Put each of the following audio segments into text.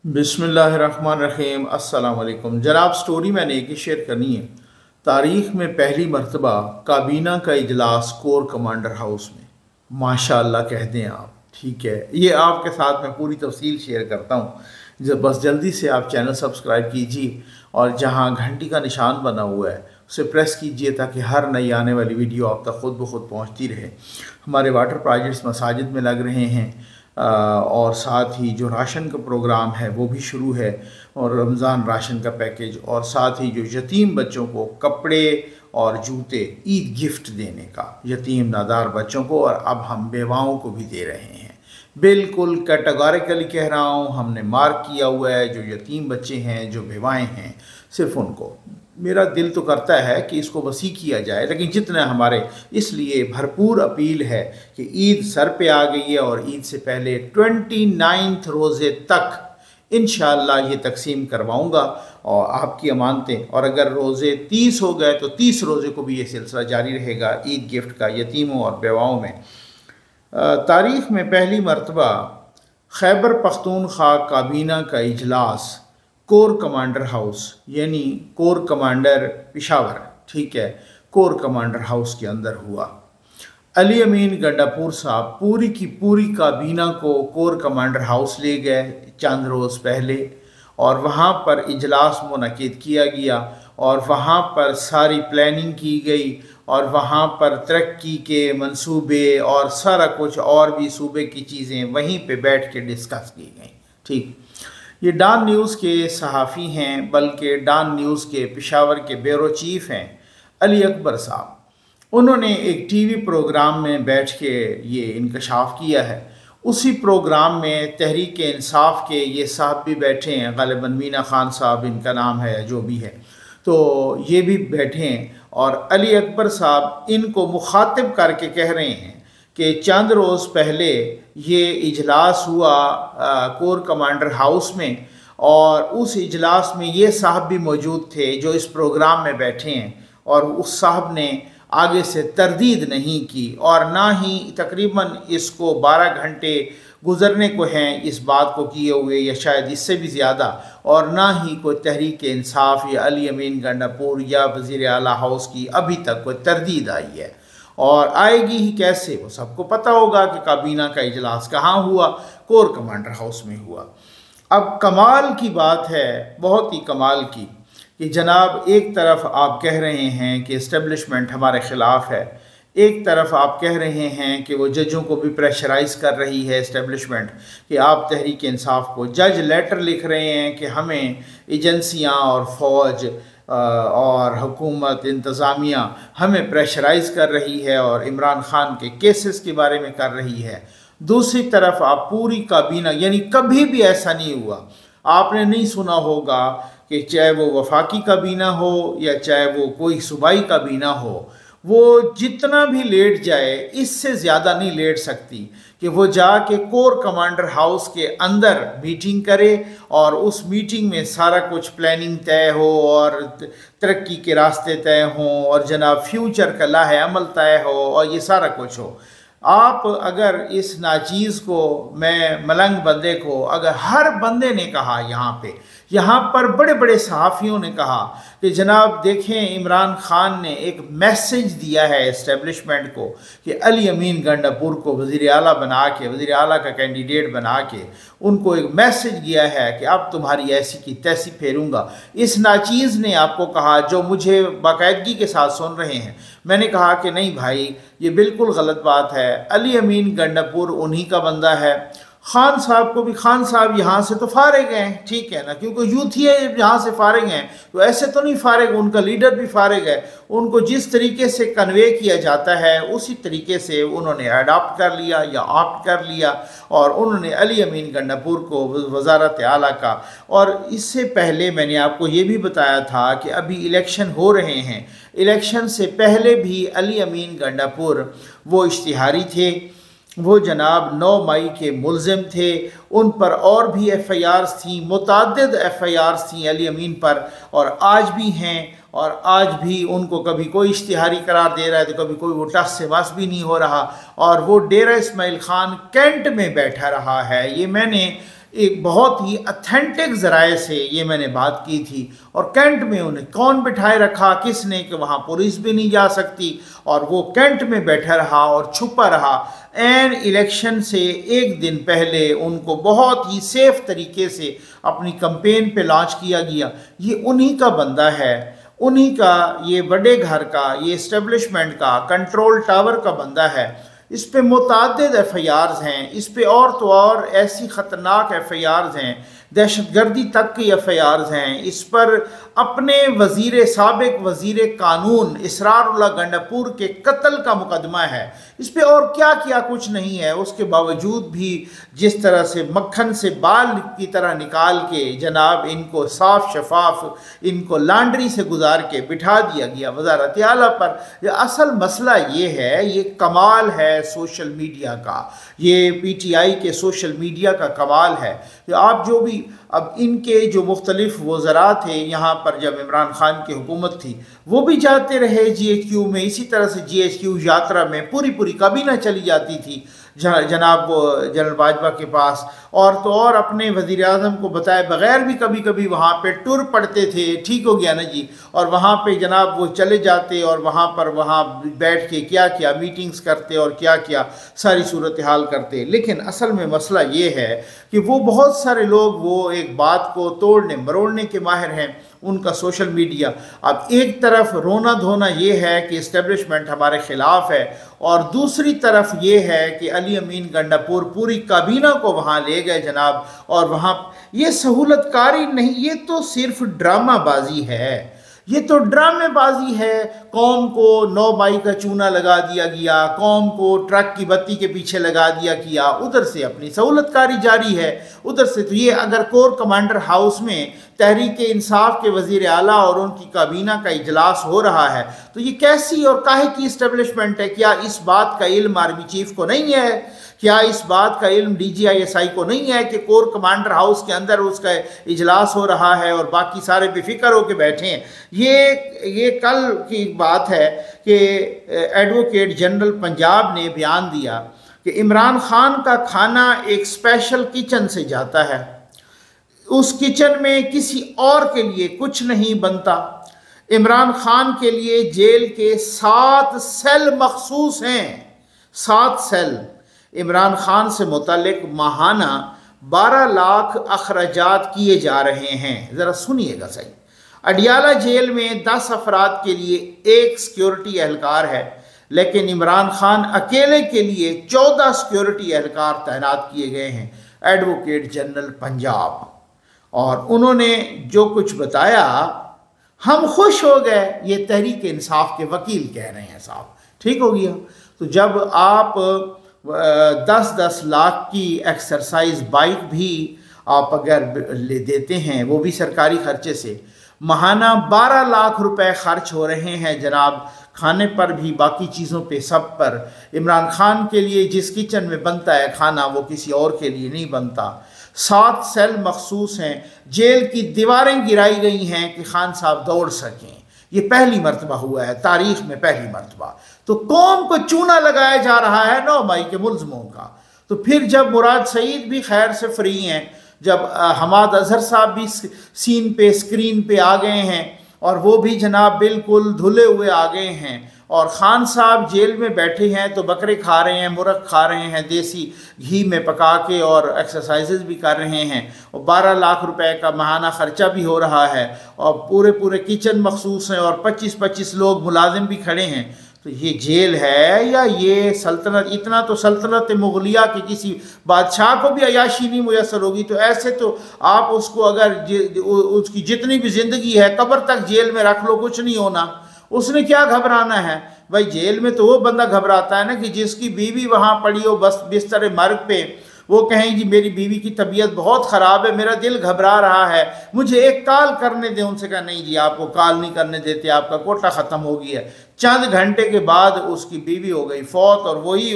बिस्मिल्लाहिर्रहमानिर्रहीम। अस्सलाम वालेकुम जनाब। स्टोरी मैंने एक ही शेयर करनी है। तारीख़ में पहली मरतबा काबीना का इजलास कोर कमांडर हाउस में। माशाअल्लाह कह दें आप, ठीक है। ये आपके साथ मैं पूरी तफसील शेयर करता हूँ। जब बस जल्दी से आप चैनल सब्सक्राइब कीजिए और जहाँ घंटी का निशान बना हुआ है उसे प्रेस कीजिए ताकि हर नई आने वाली वीडियो आप तक खुद ब खुद पहुँचती रहे। हमारे वाटर प्रोजेक्ट्स मसाजिद में लग रहे हैं और साथ ही जो राशन का प्रोग्राम है वो भी शुरू है, और रमज़ान राशन का पैकेज, और साथ ही जो यतीम बच्चों को कपड़े और जूते ईद गिफ्ट देने का, यतीम नादार बच्चों को, और अब हम बेवाओं को भी दे रहे हैं। बिल्कुल कैटेगोरिकली कह रहा हूँ, हमने मार्क किया हुआ है जो यतीम बच्चे हैं, जो बेवाएँ हैं, सिर्फ उनको। मेरा दिल तो करता है कि इसको वसी किया जाए, लेकिन जितना हमारे, इसलिए भरपूर अपील है कि ईद सर पे आ गई है और ईद से पहले 29 रोज़े तक इंशाअल्लाह ये तकसीम करवाऊँगा और आपकी अमानतें, और अगर रोज़े 30 हो गए तो 30 रोज़े को भी ये सिलसिला जारी रहेगा ईद गिफ्ट का यतीमों और बेवाओं में। तारीख़ में पहली मरतबा खैबर पख्तूनख्वा काबीना का इजलास कोर कमांडर हाउस, यानी कोर कमांडर पेशावर, ठीक है, कोर कमांडर हाउस के अंदर हुआ। अली अमीन गंडापुर साहब पूरी की पूरी काबीना को कोर कमांडर हाउस ले गए चंद रोज़ पहले, और वहाँ पर इजलास मुनक़िद किया गया और वहाँ पर सारी प्लानिंग की गई, और वहाँ पर तरक्की के मंसूबे और सारा कुछ और भी सूबे की चीज़ें वहीं पे बैठ के डिस्कस की गई। ठीक, ये डॉन न्यूज़ के सहाफ़ी हैं, बल्कि डॉन न्यूज़ के पेशावर के ब्यूरो चीफ़ हैं अली अकबर साहब। उन्होंने एक टीवी प्रोग्राम में बैठ के ये इंकशाफ किया है। उसी प्रोग्राम में तहरीक इंसाफ के ये साहब भी बैठे हैं, ग़ालिबन मीना खान साहब इनका नाम है, जो भी है, तो ये भी बैठे हैं, और अली अकबर साहब इनको मुखातिब करके कह रहे हैं कि चंद रोज़ पहले ये इजलास हुआ कोर कमांडर हाउस में, और उस इजलास में ये साहब भी मौजूद थे जो इस प्रोग्राम में बैठे हैं, और उस साहब ने आगे से तरदीद नहीं की, और ना ही तकरीबन इसको 12 घंटे गुज़रने को हैं इस बात को किए हुए, या शायद इससे भी ज़्यादा, और ना ही कोई तहरीक इंसाफ या अली अमीन गंडापुर या वज़ीर आला हाउस की अभी तक कोई तरदीद आई है, और आएगी ही कैसे। वो सबको पता होगा कि काबीना का इजलास कहाँ हुआ, कोर कमांडर हाउस में हुआ। अब कमाल की बात है, बहुत ही कमाल की, कि जनाब एक तरफ आप कह रहे हैं कि इस्टेब्लिशमेंट हमारे ख़िलाफ़ है, एक तरफ आप कह रहे हैं कि वो जजों को भी प्रेशराइज़ कर रही है इस्टेब्लिशमेंट कि आप तहरीक इंसाफ को, जज लेटर लिख रहे हैं कि हमें एजेंसियाँ और फ़ौज और हुकूमत इंतज़ामिया हमें प्रेशराइज़ कर रही है और इमरान ख़ान के केसेस के बारे में कर रही है। दूसरी तरफ आप पूरी काबीना, यानी कभी भी ऐसा नहीं हुआ, आपने नहीं सुना होगा कि चाहे वो वफाकी काबीना हो या चाहे वो कोई सूबाई काबीना हो, वो जितना भी लेट जाए इससे ज़्यादा नहीं लेट सकती कि वो जाके कोर कमांडर हाउस के अंदर मीटिंग करे और उस मीटिंग में सारा कुछ प्लानिंग तय हो और तरक्की के रास्ते तय हों और जनाब फ्यूचर का लाहे अमल तय हो और ये सारा कुछ हो। आप अगर इस नाचीज़ को, मैं मलंग बंदे को, अगर हर बंदे ने कहा यहाँ पर बड़े बड़े सहाफ़ियों ने कहा कि जनाब देखें, इमरान ख़ान ने एक मैसेज दिया है इस्टेब्लिशमेंट को कि अली अमीन गंडापुर को वज़ीर आला बना के, वज़ीर आला का कैंडिडेट बना के उनको एक मैसेज दिया है कि अब तुम्हारी ऐसी की तैसी फेरूँगा। इस नाचीज़ ने आपको कहा, जो मुझे बाकायदगी के साथ सुन रहे हैं, मैंने कहा कि नहीं भाई, ये बिल्कुल गलत बात है। अली अमीन गंडापुर उन्हीं का बंदा है। खान साहब को भी, खान साहब यहाँ से तो फारिग हैं, ठीक है ना, क्योंकि यूथ ही है, यहाँ से फारिग हैं, तो ऐसे तो नहीं फारिग, उनका लीडर भी फारिग है। उनको जिस तरीके से कन्वे किया जाता है उसी तरीके से उन्होंने अडॉप्ट कर लिया या ऑप्ट कर लिया, और उन्होंने अली अमीन गंडापुर को वज़ारत आला का। और इससे पहले मैंने आपको ये भी बताया था कि अभी इलेक्शन हो रहे हैं, इलेक्शन से पहले भी अली अमीन गंडापुर वो इश्तिहारी थे, वो जनाब 9 मई के मुल्ज़िम थे, उन पर और भी FIRs थी, मुतअद्दिद FIRs थी अली अमीन पर, और आज भी हैं, और आज भी उनको कभी कोई इश्तिहारी करार दे रहा है तो कभी कोई वो टस से बस भी नहीं हो रहा, और वो डेरा इस्माइल ख़ान कैंट में बैठा रहा है। ये मैंने एक बहुत ही अथेंटिक ज़राए से ये मैंने बात की थी। और कैंट में उन्हें कौन बिठाए रखा किसने कि वहाँ पुलिस भी नहीं जा सकती, और वो कैंट में बैठा रहा और छुपा रहा। एन इलेक्शन से एक दिन पहले उनको बहुत ही सेफ तरीके से अपनी कैंपेन पे लॉन्च किया गया। ये उन्हीं का बंदा है, उन्हीं का, ये बड़े घर का, ये इस्टेब्लिशमेंट का, कंट्रोल टावर का बंदा है। इस पे मुतअद्दिद एफ.आई.आर्स हैं, इस पे और तो और ऐसी ख़तरनाक एफ.आई.आर्स हैं, दहशतगर्दी तक की एफ.आई.आर्स हैं। इस पर अपने साबिक वज़ीर कानून इसरारुल्लाह गंडापुर के कत्ल का मुकदमा है। इस पे और क्या क्या कुछ नहीं है। उसके बावजूद भी जिस तरह से मक्खन से बाल की तरह निकाल के जनाब इनको साफ शफाफ इनको लॉन्ड्री से गुजार के बिठा दिया गया वज़ारत आला पर। असल मसला ये है, ये कमाल है सोशल मीडिया का, ये पीटीआई के सोशल मीडिया का कमाल है। तो आप जो भी अब इनके जो मुख्तलिफ वज़रा थे यहाँ पर जब इमरान खान की हुकूमत थी, वो भी जाते रहे GHQ में। इसी तरह से GHQ यात्रा में पूरी पूरी काबीना चली जाती थी जनाब जनरल बाजवा के पास, और तो और अपने वज़ीर आज़म को बताए बग़ैर भी कभी कभी वहाँ पे टूर पड़ते थे। ठीक हो गया ना जी। और वहाँ पे जनाब वो चले जाते और वहाँ बैठ के क्या क्या मीटिंग्स करते और क्या क्या सारी सूरत हाल करते। लेकिन असल में मसला ये है कि वो बहुत सारे लोग वो एक बात को तोड़ने मरोड़ने के माहिर हैं, उनका सोशल मीडिया। अब एक तरफ रोना धोना ये है कि इस्टेब्लिशमेंट हमारे ख़िलाफ़ है, और दूसरी तरफ ये है कि अली अमीन गंडापुर पूरी काबीना को वहाँ ले गए जनाब, और वहाँ ये सहूलतकारी नहीं, ये तो सिर्फ ड्रामाबाजी है, ये तो ड्रामेबाजी है। कौम को 9 मई का चूना लगा दिया गया, कौम को ट्रक की बत्ती के पीछे लगा दिया गया, उधर से अपनी सहूलतकारी जारी है, उधर से तो ये अगर कोर कमांडर हाउस में तहरीक इंसाफ के वज़ीर आला और उनकी काबीना का इजलास हो रहा है तो ये कैसी और काहे की इस्टेब्लिशमेंट है? क्या इस बात का इल्म आर्मी चीफ को नहीं है? क्या इस बात का इल्म DGISI को नहीं है कि कोर कमांडर हाउस के अंदर उसका इजलास हो रहा है और बाकी सारे बेफिक्र होकर बैठे हैं? ये कल की बात है कि एडवोकेट जनरल पंजाब ने बयान दिया कि इमरान खान का खाना एक स्पेशल किचन से जाता है, उस किचन में किसी और के लिए कुछ नहीं बनता। इमरान खान के लिए जेल के 7 सेल मखसूस हैं, 7 सेल। इमरान खान से मुतालिक माहाना 12 लाख अखराजात किए जा रहे हैं। ज़रा सुनिएगा सही। अडियाला जेल में 10 अफराद के लिए 1 सिक्योरिटी एहलकार है, लेकिन इमरान खान अकेले के लिए 14 सिक्योरिटी एहलकार तैनात किए गए हैं। एडवोकेट जनरल पंजाब, और उन्होंने जो कुछ बताया हम खुश हो गए। ये तहरीक इंसाफ के वकील कह रहे हैं साहब, ठीक हो गया। तो जब आप 10-10 लाख की एक्सरसाइज बाइक भी आप अगर ले देते हैं, वो भी सरकारी खर्चे से, माहाना 12 लाख रुपए खर्च हो रहे हैं जनाब, खाने पर भी, बाकी चीज़ों पे, सब पर। इमरान खान के लिए जिस किचन में बनता है खाना वो किसी और के लिए नहीं बनता। 7 सेल मखसूस हैं, जेल की दीवारें गिराई गई हैं कि खान साहब दौड़ सकें। ये पहली मरतबा हुआ है, तारीख में पहली मरतबा। तो कौम को चूना लगाया जा रहा है 9 मई के मुल्ज़मों का। तो फिर जब मुराद सईद भी खैर से फ्री हैं, जब हमाद अजहर साहब भी सीन पे स्क्रीन पे आ गए हैं और वो भी जनाब बिल्कुल धुले हुए आ गए हैं, और ख़ान साहब जेल में बैठे हैं तो बकरे खा रहे हैं, मुर्ग खा रहे हैं देसी घी में पका के, और एक्सरसाइजेज भी कर रहे हैं, और 12 लाख रुपए का माहाना ख़र्चा भी हो रहा है, और पूरे किचन मखसूस हैं, और 25-25 लोग मुलाजिम भी खड़े हैं। तो ये जेल है या ये सल्तनत? इतना तो सल्तनत मुगलिया के किसी बादशाह को भी अयाशी नहीं मुयसर होगी। तो ऐसे तो आप उसको अगर उसकी जितनी भी ज़िंदगी है कब्र तक जेल में रख लो, कुछ नहीं होना। उसने क्या घबराना है भाई? जेल में तो वो बंदा घबराता है ना कि जिसकी बीवी वहाँ पड़ी हो बस बिस्तर मर्ग पे, वो कहें जी मेरी बीवी की तबीयत बहुत ख़राब है, मेरा दिल घबरा रहा है, मुझे एक कॉल करने दें। उनसे कहा नहीं जी आपको कॉल नहीं करने देते, आपका कोटा ख़त्म हो गया है। चंद घंटे के बाद उसकी बीवी हो गई फौत, और वही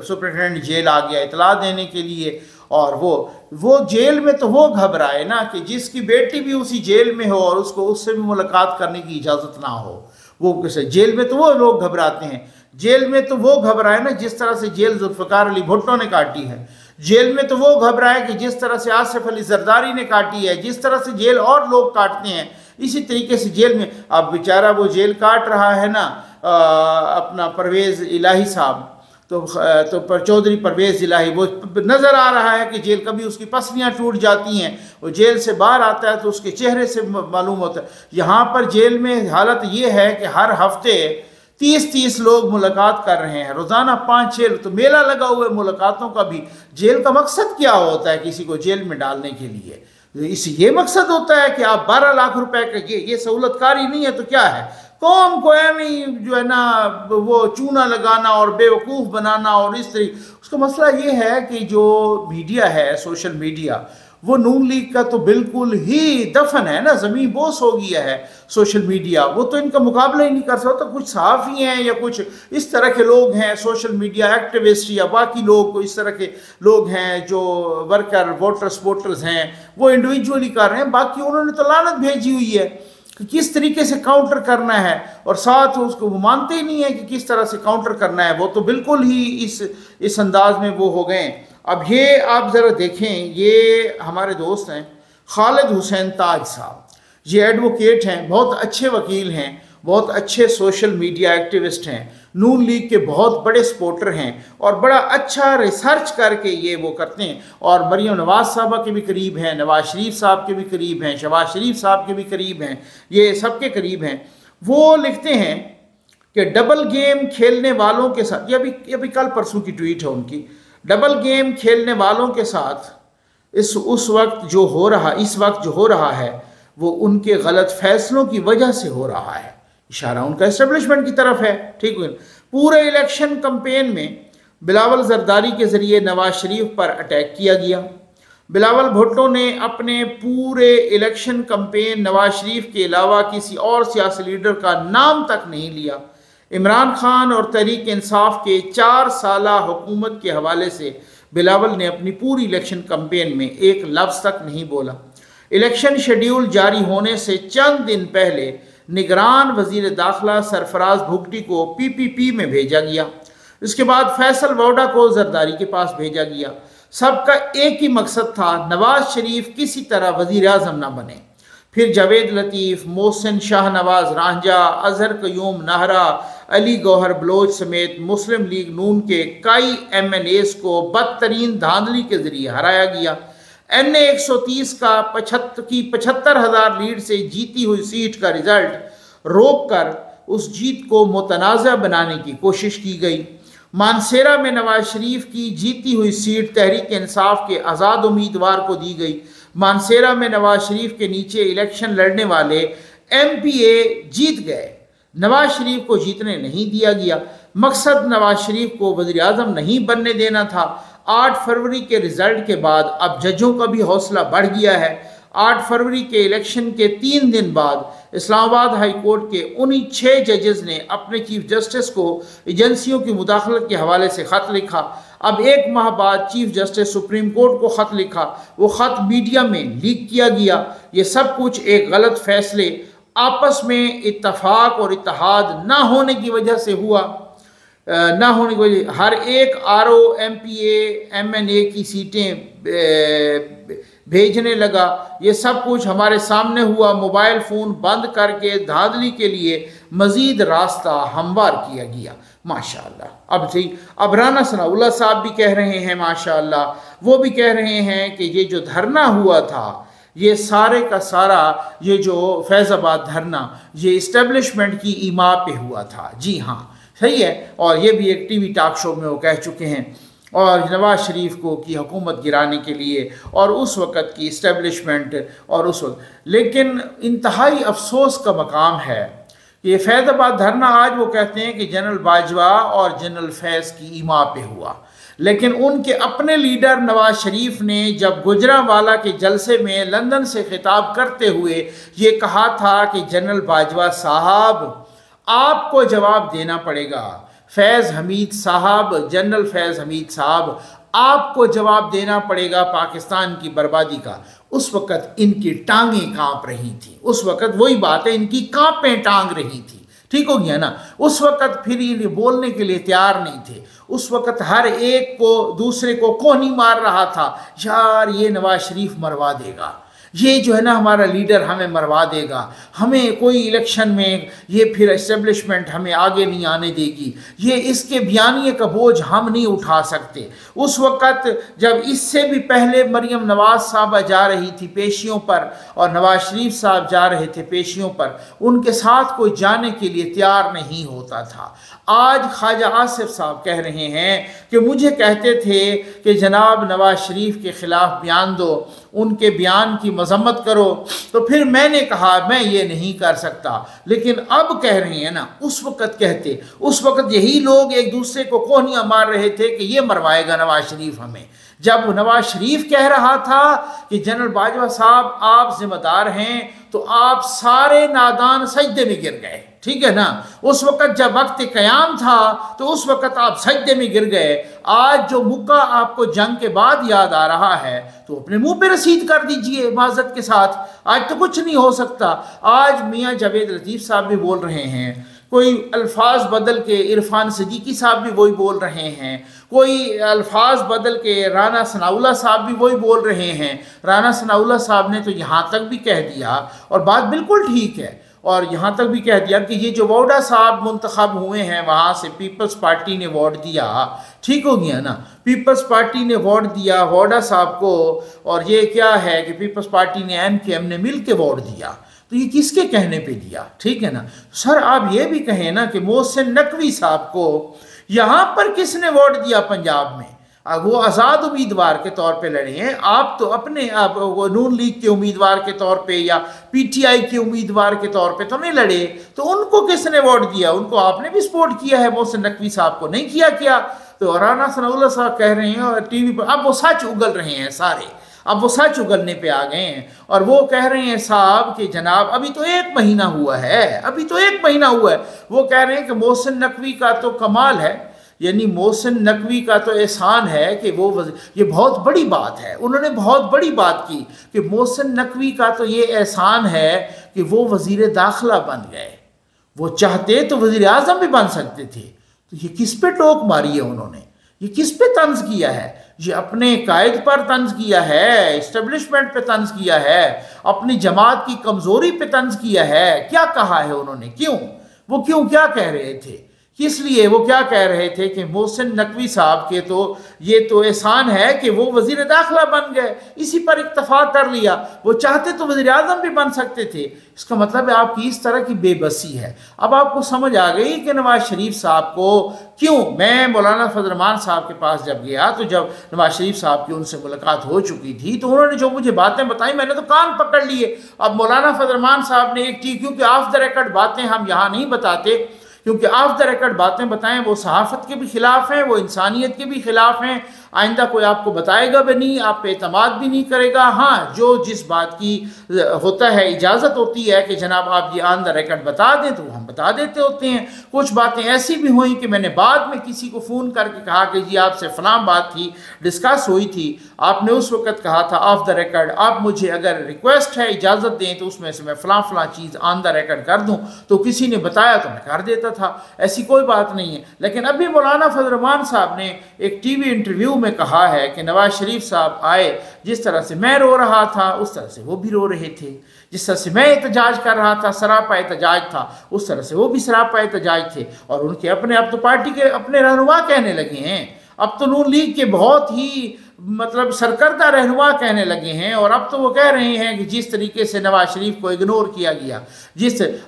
सुपरिटेंडेंट जेल आ गया इतला देने के लिए। और वो जेल में तो वो घबराए ना कि जिसकी बेटी भी उसी जेल में हो और उसको उससे भी मुलाकात करने की इजाज़त ना हो। वो कैसे जेल में तो वो लोग घबराते हैं, जेल में तो वो घबराए ना जिस तरह से जेल जुल्फ़िकार अली भुट्टो ने काटी है। जेल में तो वो घबराए कि जिस तरह से आसिफ अली जरदारी ने काटी है, जिस तरह से जेल और लोग काटते हैं, इसी तरीके से जेल में अब बेचारा वो जेल काट रहा है ना अपना परवेज़ इलाही साहब, तो पर चौधरी परवेज़ इलाही, वो नज़र आ रहा है कि जेल कभी उसकी पसलियाँ टूट जाती हैं, वो जेल से बाहर आता है तो उसके चेहरे से मालूम होता है। यहाँ पर जेल में हालत ये है कि हर हफ्ते 30-30 लोग मुलाकात कर रहे हैं, रोज़ाना 5-6, तो मेला लगा हुआ है मुलाकातों का भी। जेल का मकसद क्या होता है किसी को जेल में डालने के लिए? ये मकसद होता है कि आप 12 लाख रुपए का ये सहूलतकारी नहीं है तो क्या है? कौम को एवं जो है ना वो चूना लगाना और बेवकूफ़ बनाना, और इस तरीके उसका मसला ये है कि जो मीडिया है, सोशल मीडिया, वो नून लीग का तो बिल्कुल ही दफन है ना, ज़मीन बोस हो गया है सोशल मीडिया। वो तो इनका मुकाबला ही नहीं कर सकता। कुछ सहाफ़ी हैं या कुछ इस तरह के लोग हैं, सोशल मीडिया एक्टिविस्ट या बाकी लोग इस तरह के लोग हैं जो वर्कर वोटर्स हैं, वो इंडिविजुअली कर रहे हैं। बाकी उन्होंने तो लानत भेजी हुई है कि किस तरीके से काउंटर करना है, और साथ उसको वो मानते ही नहीं है कि किस तरह से काउंटर करना है। वो तो बिल्कुल ही इस अंदाज में वो हो गए। अब ये आप ज़रा देखें, ये हमारे दोस्त हैं खालिद हुसैन ताज साहब, ये एडवोकेट हैं, बहुत अच्छे वकील हैं, बहुत अच्छे सोशल मीडिया एक्टिविस्ट हैं, नून लीग के बहुत बड़े सपोर्टर हैं, और बड़ा अच्छा रिसर्च करके ये वो करते हैं। और मरीम नवाज साहबा के भी करीब हैं, नवाज शरीफ साहब के भी करीब हैं, शहबाज शरीफ साहब के भी करीब हैं, ये सबके करीब हैं। वो लिखते हैं कि डबल गेम खेलने वालों के साथ, ये अभी कल परसों की ट्वीट है उनकी, डबल गेम खेलने वालों के साथ इस वक्त जो हो रहा है वो उनके गलत फैसलों की वजह से हो रहा है। इशारा उनका एस्टेब्लिशमेंट की तरफ है। ठीक है, पूरे इलेक्शन कैंपेन में बिलावल जरदारी के ज़रिए नवाज शरीफ पर अटैक किया गया। बिलावल भुट्टो ने अपने पूरे इलेक्शन कैंपेन नवाज शरीफ के अलावा किसी और सियासी लीडर का नाम तक नहीं लिया। इमरान खान और तहरीक इंसाफ के 4 साला हुकूमत के हवाले से बिलावल ने अपनी पूरी इलेक्शन कैंपेन में एक लफ्ज़ तक नहीं बोला। इलेक्शन शेड्यूल जारी होने से चंद दिन पहले निगरान वज़ीर दाखिला सरफराज भुगटी को PPP में भेजा गया। इसके बाद फैसल वोडा को जरदारी के पास भेजा गया। सबका एक ही मकसद था, नवाज शरीफ किसी तरह वज़ीर आज़म ना बने। फिर जावेद लतीफ़, मोहसिन शाह नवाज रांझा, अजहर कयूम नाहरा, अली गौहर बलोच समेत मुस्लिम लीग नून के कई MNAs को बदतरीन धांधली के जरिए हराया गया। NA 130 का 75,000 लीड से जीती हुई सीट का रिजल्ट रोक कर उस जीत को मुतनाज़ा बनाने की कोशिश की गई। मानसेरा में नवाज शरीफ की जीती हुई सीट तहरीक इंसाफ के आज़ाद उम्मीदवार को दी गई। मानसेरा में नवाज शरीफ के नीचे इलेक्शन लड़ने वाले MPA जीत गए। नवाज शरीफ को जीतने नहीं दिया गया। मकसद नवाज शरीफ को वज़ीर आज़म नहीं बनने देना था। 8 फरवरी के रिजल्ट के बाद अब जजों का भी हौसला बढ़ गया है। 8 फरवरी के इलेक्शन के 3 दिन बाद इस्लामाबाद हाई कोर्ट के उन्हीं 6 जजेस ने अपने चीफ जस्टिस को एजेंसियों की मुदाखलत के हवाले से ख़त लिखा। अब 1 माह बाद चीफ जस्टिस सुप्रीम कोर्ट को ख़त लिखा। वो ख़त मीडिया में लीक किया गया। ये सब कुछ एक गलत फैसले, आपस में इत्तफाक और इत्तेहाद ना होने की वजह से हुआ। ना होने की वजह हर एक RO MPA MNA की सीटें भेजने लगा। ये सब कुछ हमारे सामने हुआ। मोबाइल फ़ोन बंद करके धांधली के लिए मज़ीद रास्ता हमवार किया गया। माशाअल्लाह। अब राना सनाउल्लाह साहब भी कह रहे हैं माशाअल्लाह, वो भी कह रहे हैं कि ये जो धरना हुआ था, ये सारे का सारा ये जो फैज़ाबाद धरना, ये इस्टेब्लिशमेंट की ईमा पे हुआ था। जी हाँ, सही है। और ये भी एक TV टॉक शो में वो कह चुके हैं। और नवाज शरीफ को की हुकूमत गिराने के लिए और उस वक़्त की इस्टेब्लिशमेंट और उस वक्त, लेकिन इंतहाई अफसोस का मकाम है कि ये फैज़ाबाद धरना आज वो कहते हैं कि जनरल बाजवा और जनरल फैज़ की ईमा पे हुआ, लेकिन उनके अपने लीडर नवाज शरीफ ने जब गुजरांवाला के जलसे में लंदन से खिताब करते हुए ये कहा था कि जनरल बाजवा साहब आपको जवाब देना पड़ेगा, फैज़ हमीद साहब, जनरल फैज़ हमीद साहब आपको जवाब देना पड़ेगा पाकिस्तान की बर्बादी का। उस वक़्त इनकी टांगें कांप रही थी। उस वक़्त वही बात है, इनकी कांपें टांग रही थी। ठीक हो गया ना। उस वक़्त फिर ये बोलने के लिए तैयार नहीं थे। उस वक़्त हर एक को दूसरे को कोहनी मार रहा था, यार ये नवाज शरीफ मरवा देगा, ये जो है ना हमारा लीडर हमें मरवा देगा, हमें कोई इलेक्शन में ये फिर एस्टेब्लिशमेंट हमें आगे नहीं आने देगी, ये इसके बयानिए का बोझ हम नहीं उठा सकते। उस वक़्त जब इससे भी पहले मरियम नवाज साहबा जा रही थी पेशियों पर और नवाज शरीफ साहब जा रहे थे पेशियों पर, उनके साथ कोई जाने के लिए तैयार नहीं होता था। आज ख्वाजा आसिफ साहब कह रहे हैं कि मुझे कहते थे कि जनाब नवाज शरीफ के ख़िलाफ़ बयान दो, उनके बयान की मजम्मत करो, तो फिर मैंने कहा मैं ये नहीं कर सकता। लेकिन अब कह रहे हैं ना, उस वक़्त कहते, उस वक़्त यही लोग एक दूसरे को कोहनियाँ मार रहे थे कि ये मरवाएगा नवाज शरीफ हमें। जब नवाज शरीफ कह रहा था कि जनरल बाजवा साहब आप जिम्मेदार हैं, तो आप सारे नादान सजदे में गिर गए, ठीक है ना। उस वक़्त जब वक्त क़याम था तो उस वक़्त आप सजदे में गिर गए। आज जो मुक्का आपको जंग के बाद याद आ रहा है तो अपने मुंह पे रसीद कर दीजिए माज़रत के साथ। आज तो कुछ नहीं हो सकता। आज मियाँ जावेद लतीफ़ साहब भी बोल रहे हैं, कोई अल्फाज बदल के इरफान सिद्दीकी साहब भी वही बोल रहे हैं, कोई अल्फाज बदल के राना सनाउल्लाह साहब भी वही बोल रहे हैं। राना सनाउल्लाह साहब ने तो यहाँ तक भी कह दिया, और बात बिल्कुल ठीक है, और यहाँ तक भी कह दिया कि ये जो वोडा साहब मुंतखब हुए हैं वहाँ से पीपल्स पार्टी ने वोट दिया, ठीक हो गया ना, पीपल्स पार्टी ने वोट दिया वोडा साहब को, और ये क्या है कि पीपल्स पार्टी ने MKM ने मिल के वोट दिया, तो ये किसके कहने पे दिया, ठीक है ना। सर आप ये भी कहें ना कि मोहसिन नकवी साहब को यहाँ पर किसने वोट दिया पंजाब में, वो आज़ाद उम्मीदवार के तौर पे लड़े हैं, आप तो अपने आप वो नून लीग के उम्मीदवार के तौर पे या PTI के उम्मीदवार के तौर पे तो नहीं लड़े, तो उनको किसने वोट दिया, उनको आपने भी सपोर्ट किया है, मोहसिन नकवी साहब को नहीं किया क्या। तो राना सनाउल्लाह साहब कह रहे हैं और TV पर अब वो सच उगल रहे हैं सारे, अब वो सच उगलने पे आ गए हैं, और वो कह रहे हैं साहब कि जनाब अभी तो 1 महीना हुआ है, अभी तो 1 महीना हुआ है। वो कह रहे हैं कि मोहसिन नकवी का तो कमाल है, यानी मोहसिन नकवी का तो एहसान है कि वो, ये बहुत बड़ी बात है, उन्होंने बहुत बड़ी बात की कि मोहसिन नकवी का तो ये एहसान है कि वो वज़ीर दाखिला बन गए, वो चाहते तो वज़ीर आज़म भी बन सकते थे। तो ये किस पे टोक मारी है उन्होंने, ये किस पे तंज किया है, ये अपने कायद पर तंज किया है, इस्टेब्लिशमेंट पे तंज किया है, अपनी जमात की कमज़ोरी पे तंज किया है। क्या कहा है उन्होंने, क्यों, वो क्यों क्या कह रहे थे, किस लिए वो क्या कह रहे थे कि मोहसिन नकवी साहब के तो ये तो एहसान है कि वो वज़ीर दाखिला बन गए, इसी पर इत्तफाक कर लिया, वो चाहते तो वज़ीर आज़म भी बन सकते थे। इसका मतलब है आपकी इस तरह की बेबसी है। अब आपको समझ आ गई कि नवाज शरीफ साहब को क्यों, मैं मौलाना फजल रहमान साहब के पास जब गया तो जब नवाज शरीफ साहब की उनसे मुलाकात हो चुकी थी तो उन्होंने जो मुझे बातें बताई मैंने तो कान पकड़ लिए। अब मौलाना फजल रहमान साहब ने एक चीज़, क्योंकि ऑफ द रिकॉर्ड बातें हम यहाँ नहीं बताते, क्योंकि ऑफ द रिकॉर्ड बातें बताएं वो सहाफ़त के भी ख़िलाफ़ हैं, वो इंसानियत के भी ख़िलाफ़ हैं। आइंदा कोई आपको बताएगा भी नहीं, आप पे एतमाद भी नहीं करेगा। हाँ, जो जिस बात की होता है इजाज़त होती है कि जनाब आप ये ऑन द रिकॉर्ड बता दें तो हम बता देते होते हैं। कुछ बातें ऐसी भी हुई कि मैंने बाद में किसी को फ़ोन करके कहा कि जी आपसे फ़लाँ बात थी, डिस्कस हुई थी, आपने उस वक़्त कहा था ऑफ द रिकॉर्ड, आप मुझे अगर रिक्वेस्ट है इजाज़त दें तो उसमें से मैं फ़लाँ चीज़ ऑन द रिकॉर्ड कर दूँ, तो किसी ने बताया तो मैं कर देता था, ऐसी कोई बात नहीं है। लेकिन अभी मौलाना फजल रहमान साहब ने एक TV इंटरव्यू में कहा है कि नवाज शरीफ साहब आए, जिस तरह से मैं रो रहा था उस तरह से वो भी रो रहे थे, जिस तरह से मैं एहतजाज कर रहा था, सरापा एहतजाज था, उस तरह से वो भी सरापा एहतजाज थे। और उनके अपने, अब तो पार्टी के अपने रहनुमा कहने लगे हैं, अब तो नून लीग के बहुत ही मतलब सरकर्दा रहनुमा कहने लगे हैं, और अब तो वो कह रहे हैं कि जिस तरीके से नवाज शरीफ को इग्नोर किया गया,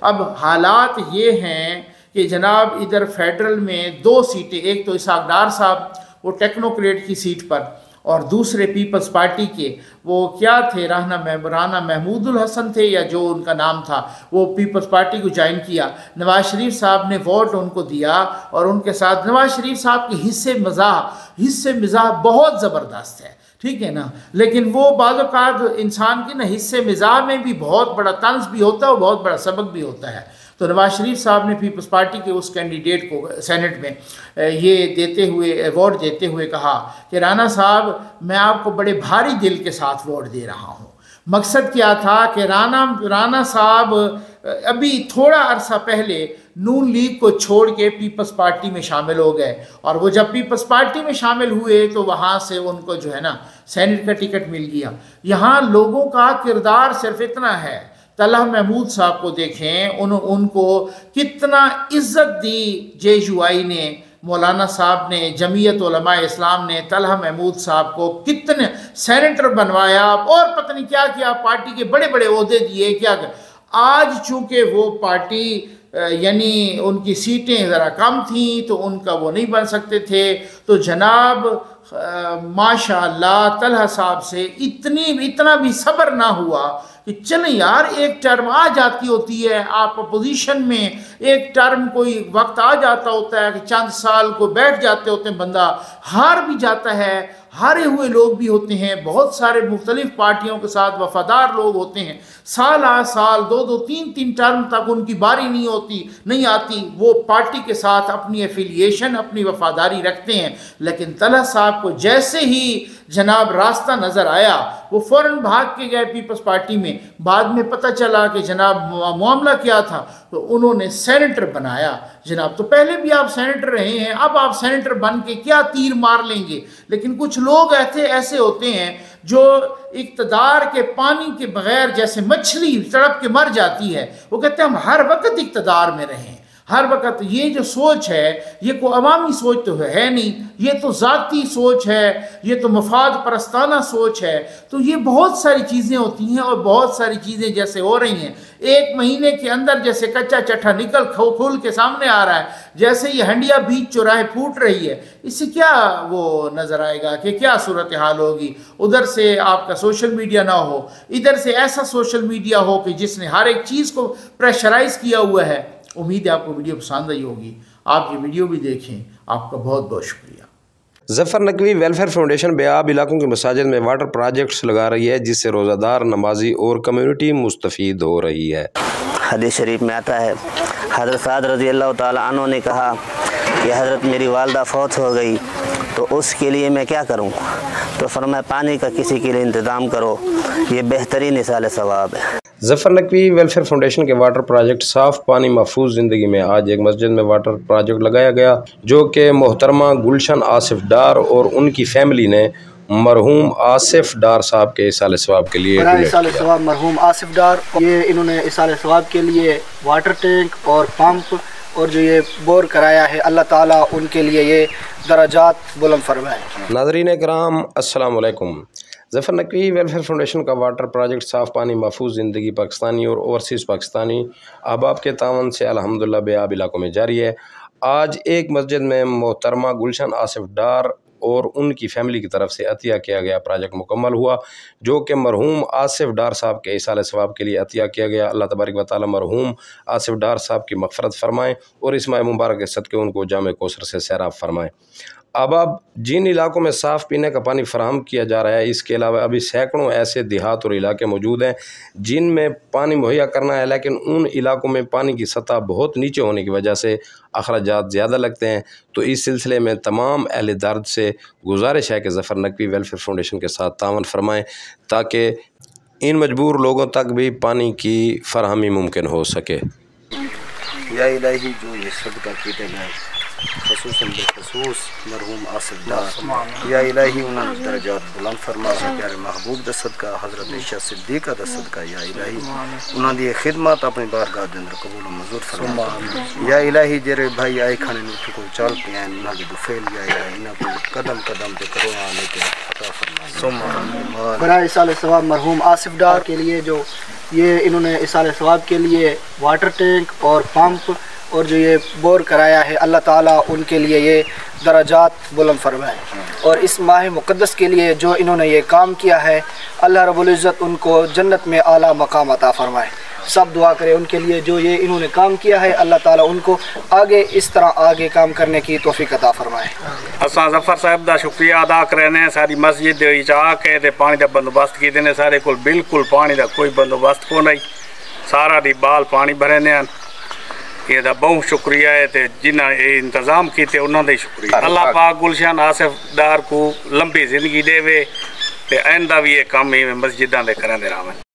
अब हालात ये हैं कि जनाब इधर फेडरल में 2 सीटें, एक तो इसहाक डार साहब वो टेक्नोक्रेट की सीट पर, और दूसरे पीपल्स पार्टी के वो क्या थे, राना महमूदुल हसन थे या जो उनका नाम था, वो पीपल्स पार्टी को ज्वाइन किया। नवाज शरीफ साहब ने वोट उनको दिया, और उनके साथ नवाज शरीफ साहब के हिस्से मिजाह बहुत ज़बरदस्त है, ठीक है ना। लेकिन वो बाज़ इंसान की ना हिस्से मिजाह में भी बहुत बड़ा तंज भी होता है और बहुत बड़ा सबक भी होता है। तो नवाज शरीफ साहब ने पीपल्स पार्टी के उस कैंडिडेट को सेनेट में ये देते हुए, वोट देते हुए कहा कि राना साहब मैं आपको बड़े भारी दिल के साथ वोट दे रहा हूँ। मकसद क्या था कि राना साहब अभी थोड़ा अरसा पहले नून लीग को छोड़ के पीपल्स पार्टी में शामिल हो गए, और वो जब पीपल्स पार्टी में शामिल हुए तो वहाँ से उनको जो है ना सेनेट का टिकट मिल गया। यहाँ लोगों का किरदार सिर्फ इतना है, तलहा महमूद साहब को देखें, उनको कितना इज्जत दी JUI ने, मौलाना साहब ने, जमीयत उलमा इस्लाम ने तलहा महमूद साहब को कितने सेनेटर बनवाया और पता नहीं क्या किया, पार्टी के बड़े बड़े ओहदे दिए क्या कर। आज चूँकि वो पार्टी यानी उनकी सीटें ज़रा कम थी तो उनका वो नहीं बन सकते थे, तो जनाब माशाअल्लाह तलहा साहब से इतना भी सब्र ना हुआ कि चलें यार, एक टर्म आ जाती होती है, आप अपोजिशन में एक टर्म कोई वक्त आ जाता होता है कि चंद साल को बैठ जाते होते हैं, बंदा हार भी जाता है, हारे हुए लोग भी होते हैं, बहुत सारे मुख्तलिफ पार्टियों के साथ वफादार लोग होते हैं, साल आ साल 2-2 3-3 टर्म तक उनकी बारी नहीं आती, वो पार्टी के साथ अपनी एफिलिएशन अपनी वफादारी रखते हैं। लेकिन तलहा साहब को जैसे ही जनाब रास्ता नज़र आया वो फ़ौरन भाग के गए पीपल्स पार्टी में। बाद में पता चला कि जनाब मामला क्या था, तो उन्होंने सेनेटर बनाया। जनाब तो पहले भी आप सेनेटर रहे हैं, अब आप सेनेटर बन के क्या तीर मार लेंगे। लेकिन कुछ लोग ऐसे होते हैं जो इक़्तिदार के पानी के बगैर जैसे मछली तड़प के मर जाती है, वो कहते हैं हम हर वक्त इक़्तिदार में रहें, हर वक्त। ये जो सोच है ये कोई अवामी सोच तो है नहीं, ये तो ज़ाती सोच है, ये तो मफाद परस्ताना सोच है। तो ये बहुत सारी चीज़ें होती हैं और बहुत सारी चीज़ें जैसे हो रही हैं, 1 महीने के अंदर जैसे कच्चा चट्टा निकल खोल के सामने आ रहा है, जैसे ये हंडिया बीच चौराहे फूट रही है। इससे क्या वो नज़र आएगा कि क्या सूरत हाल होगी। उधर से आपका सोशल मीडिया ना हो, इधर से ऐसा सोशल मीडिया हो कि जिसने हर एक चीज़ को प्रेशराइज किया हुआ है। उम्मीद है आपको वीडियो पसंद आई होगी, आप ये वीडियो भी देखें। आपका बहुत बहुत शुक्रिया। ज़फ़र नकवी वेलफेयर फाउंडेशन बेआब इलाकों के मसाजिद में वाटर प्रोजेक्ट्स लगा रही है, जिससे रोज़ादार, नमाजी और कम्युनिटी मुस्तफ़ीद हो रही है। हदीस शरीफ में आता है, हज़रत साद रज़ी अल्लाह ताला अन्हु ने कहा कि हज़रत मेरी वालदा फौत हो गई तो उसके लिए मैं क्या करूं? तो फरमाया पानी का किसी के लिए इंतज़ाम करो, ये बेहतरीन इसाले सवाब है। ज़फ़र नकवी वेलफेयर फाउंडेशन के वाटर प्रोजेक्ट साफ़ पानी महफूज ज़िंदगी में आज एक मस्जिद में वाटर प्रोजेक्ट लगाया गया, जो कि मोहतरमा गुलशन आसिफ डार और उनकी फैमिली ने मरहूम आसिफ डार साहब के इसाले सवाब के लिए इसाले सवाब मरहूम आसिफ डार, ये इन्होंने इसाले सवाब के लिए वाटर टैंक और पंप और जो ये बोर कराया है, अल्लाह ताला उनके लिए ये दराजात बुलंद फरमाए। नाज़रीन कराम अस्सलाम वालेकुम। ज़फ़र नकवी वेलफेयर फाउंडेशन का वाटर प्रोजेक्ट साफ़ पानी महफूज ज़िंदगी पाकिस्तानी और ओवरसीज़ पाकिस्तानी अहबाब के तावन से अल्हम्दुलिल्लाह बेआब इलाकों में जारी है। आज एक मस्जिद में मोहतरमा गुलशन आसिफ डार और उनकी फैमिली की तरफ से अतिया किया गया प्रोजेक्ट मुकम्मल हुआ, जो कि मरहूम आसिफ डार साहब के इसाले सवाब के लिए अतिया किया गया। अल्लाह तबारक व तआला मरहूम आसिफ डार साहब की मग़फ़िरत फ़रमाएँ और इस माह मुबारक के सदक़े उनको जामे कौसर से सैराब फ़रमाएँ। अब जिन इलाकों में साफ़ पीने का पानी फ़राहम किया जा रहा है, इसके अलावा अभी सैकड़ों ऐसे देहात और इलाके मौजूद हैं जिनमें पानी मुहैया करना है, लेकिन उन इलाकों में पानी की सतह बहुत नीचे होने की वजह से अखराजात ज़्यादा लगते हैं। तो इस सिलसिले में तमाम अहले दर्द से गुजारिश है कि ज़फ़र नकवी वेलफेयर फाउंडेशन के साथ तावन फरमाएँ, ताकि इन मजबूर लोगों तक भी पानी की फ़राहमी मुमकिन हो सके। या इलाही जो ये सदका कीते गए खसूसन बेखसूस मरहूम आसिफ डार, या इलाही उन्होंने दर्जात बुलंद फरमा, प्यारे महबूब दा सदका, हज़रत ईशा सिद्दीक़ा दा सदका, या इलाही उन्होंने दी खिदमत अपनी बारगाह दे अंदर कबूल मंजूर फरमा। या इलाही जेरे भाई आए खाने में को चल पे हैं ना के दुफेल, या इलाही ना को कदम कदम पे करो आने के अता फरमा। बड़ा इसाले सवाब मरहूम आसिफ डार के लिए जो ये इन्होंने इसाले सवाब के लिए वाटर टैंक और पंप और जो ये बोर कराया है, अल्लाह ताला उनके लिए ये दराजात बुलंद फरमाए। और इस माह मुक़द्दस के लिए जो इन्होंने ये काम किया है, अल्लाह रब्बुल इज़्ज़त उनको जन्नत में आला मकाम अता फरमाए। सब दुआ करें उनके लिए, जो ये इन्होंने काम किया है, अल्लाह ताला उनको आगे इस तरह आगे काम करने की तौफीक अता फरमाए। असां ज़फ़र साहब का शुक्रिया अदा करने, सारी मस्जिद आके ते पानी का बंदोबस्त किए ने, सारे को बिल्कुल पानी का कोई बंदोबस्त को नहीं, सारा दी बाल पानी भरे ने। ये बहुत शुक्रिया है, तो जिन्हें इंतजाम किए उन्होंने शुक्रिया। अल्लाह पाक गुलशन आसिफ डार को लंबी जिंदगी देवे, आइंदा भी ये काम मस्जिदा के करें रहे।